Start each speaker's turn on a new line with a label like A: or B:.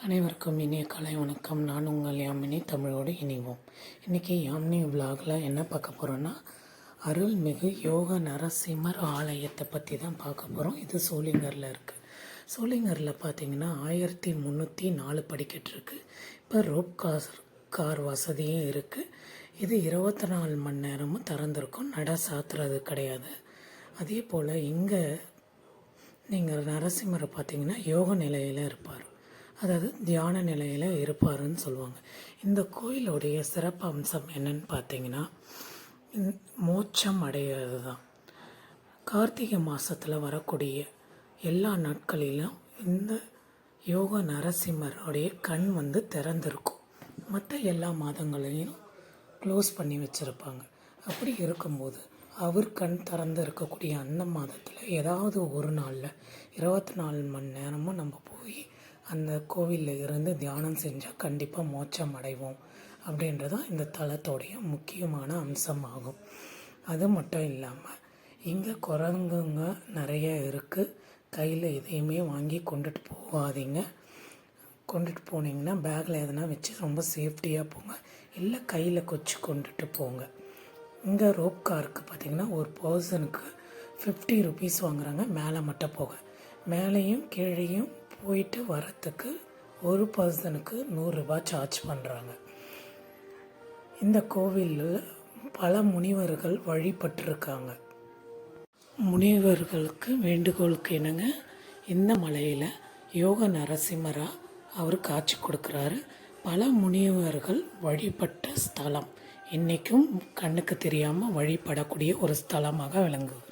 A: அனைவருக்கும் இனிய காலை வணக்கம். நான் உங்கள் யாமினி, தமிழோடு இணைவோம். இன்றைக்கி யாமினி விலாகில் என்ன பார்க்க போகிறோன்னா, அருள்மிகு யோக நரசிம்மர் ஆலயத்தை பற்றி தான் பார்க்க போகிறோம். இது சோளிங்கரில் இருக்குது. சோளிங்கரில் பார்த்திங்கன்னா 1304 படிக்கட்டு இருக்குது. இப்போ ரோப் கார் வசதியும் இருக்குது. இது 24 மணி நேரமும் திறந்திருக்கும். நட சாத்துறது கிடையாது. அதே போல் இங்கே நீங்கள் நரசிம்மரை பார்த்திங்கன்னா யோக நிலையில் இருப்பார், அதாவது தியான நிலையில் இருப்பாருன்னு சொல்லுவாங்க. இந்த கோயிலுடைய சிறப்பு அம்சம் என்னன்னு பார்த்தீங்கன்னா, மோட்சம் அடைகிறது தான். கார்த்திகை மாதத்தில் வரக்கூடிய எல்லா நாட்களிலும் இந்த யோக நரசிம்மருடைய கண் திறந்திருக்கும். மற்ற எல்லா மாதங்களையும் க்ளோஸ் பண்ணி வச்சுருப்பாங்க. அப்படி இருக்கும்போது அவர் கண் திறந்து இருக்கக்கூடிய அந்த மாதத்தில் ஏதாவது ஒரு நாளில் 24 மணி நேரமும் நம்ம போய் அந்த கோவிலில் இருந்து தியானம் செஞ்சால் கண்டிப்பாக மோட்சம் அடைவோம் அப்படின்றதான் இந்த தலத்தோடைய முக்கியமான அம்சமாகும். அது மட்டும் இல்லாமல் இங்கே குரங்குங்க நிறைய இருக்குது. கையில் எதையுமே வாங்கி கொண்டுட்டு போகாதீங்க. கொண்டுட்டு போனீங்கன்னா பேக்கில் எதனா வச்சு ரொம்ப சேஃப்டியாக போங்க, இல்லை கையில் கொச்சு கொண்டுட்டு போங்க. இங்கே ரோப் காருக்கு பார்த்திங்கன்னா ஒரு பர்சனுக்கு 50 ருபீஸ் வாங்குகிறாங்க, மேலே மட்டும் போக. மேலேயும் கீழேயும் போயிட்டு வரத்துக்கு ஒரு பர்சனுக்கு 100 ரூபாய் சார்ஜ் பண்ணுறாங்க. இந்த கோவிலில் பல முனிவர்கள் வழிபட்டிருக்காங்க. முனிவர்களுக்கு வேண்டுகோளுக்கு என்னங்க, இந்த மலையில் யோக நரசிம்மராக அவர் காட்சி கொடுக்குறாரு. பல முனிவர்கள் வழிபட்ட ஸ்தலம், இன்றைக்கும் கண்ணுக்கு தெரியாமல் வழிபடக்கூடிய ஒரு ஸ்தலமாக விளங்குவார்.